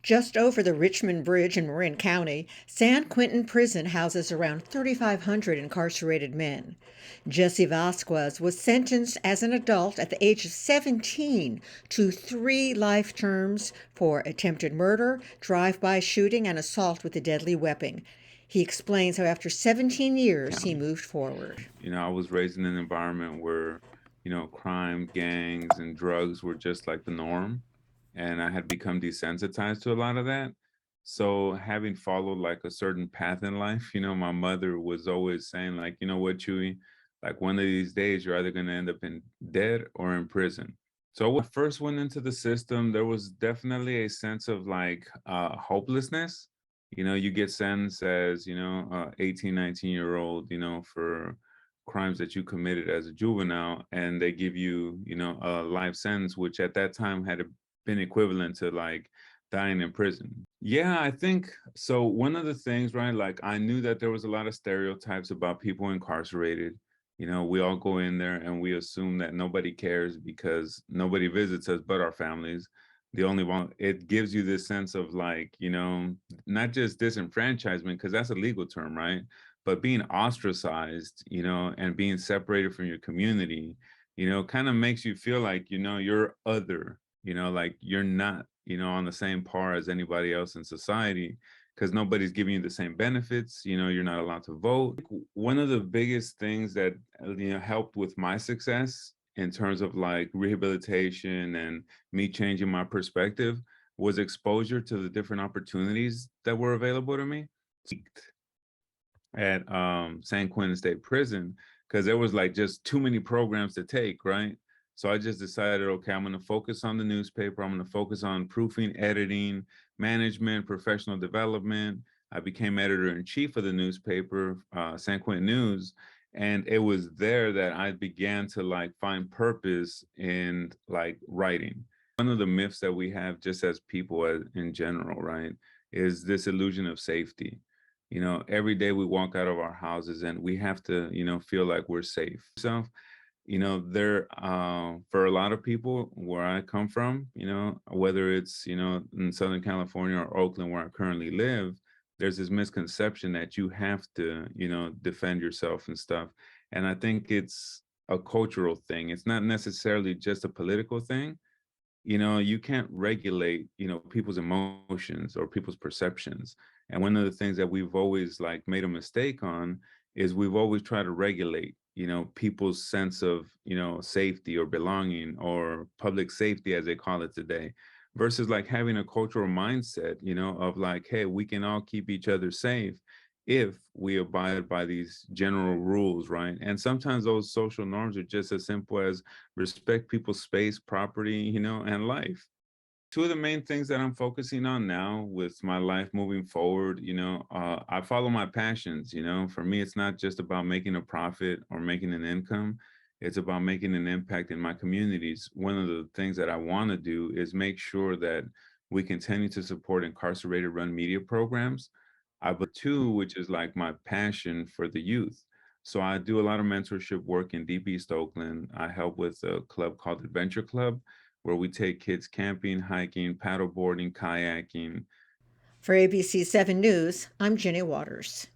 Just over the Richmond Bridge in Marin County, San Quentin Prison houses around 3,500 incarcerated men. Jesse Vasquez was sentenced as an adult at the age of 17 to 3 life terms for attempted murder, drive-by shooting, and assault with a deadly weapon. He explains how after 17 years he County. moved forward. I was raised in an environment where, crime, gangs, and drugs were just like the norm. And I had become desensitized to a lot of that. So having followed like a certain path in life, my mother was always saying, like, you know what, Chewy, like one of these days you're either gonna end up in dead or in prison. So when I first went into the system, there was definitely a sense of like hopelessness. You get sentenced as, 18, 19-year-old, for crimes that you committed as a juvenile, and they give you, a life sentence, which at that time had been equivalent to like dying in prison. Yeah, I think so. One of the things, right, like I knew that there was a lot of stereotypes about people incarcerated. We all go in there and we assume that nobody cares because nobody visits us but our families. The only one, it gives you this sense of like, not just disenfranchisement, because that's a legal term, right? But being ostracized, and being separated from your community, kind of makes you feel like, you're other, like you're not, on the same par as anybody else in society because nobody's giving you the same benefits. You're not allowed to vote. One of the biggest things that, helped with my success in terms of like rehabilitation and me changing my perspective was exposure to the different opportunities that were available to me at San Quentin State Prison because there was like just too many programs to take, right? So I just decided, okay, I'm going to focus on the newspaper. I'm going to focus on proofing, editing, management, professional development. I became editor in chief of the newspaper, San Quentin News, and it was there that I began to like find purpose in like writing. One of the myths that we have just as people in general, right, is this illusion of safety. Every day we walk out of our houses and we have to, feel like we're safe. So, there for a lot of people where I come from, whether it's, in Southern California or Oakland where I currently live, there's this misconception that you have to, defend yourself and stuff. And I think it's a cultural thing. It's not necessarily just a political thing. You can't regulate, people's emotions or people's perceptions. And one of the things that we've always like made a mistake on is we've always tried to regulate, people's sense of, safety or belonging or public safety, as they call it today, versus like having a cultural mindset, of like, hey, we can all keep each other safe if we abide by these general rules, right? And sometimes those social norms are just as simple as respect people's space, property, and life. Two of the main things that I'm focusing on now with my life moving forward, I follow my passions. For me, it's not just about making a profit or making an income. It's about making an impact in my communities. One of the things that I want to do is make sure that we continue to support incarcerated run media programs. I but two, which is like my passion for the youth. So I do a lot of mentorship work in Deep East Oakland. I help with a club called Adventure Club, where we take kids camping, hiking, paddleboarding, kayaking. For ABC 7 News, I'm Jenny Waters.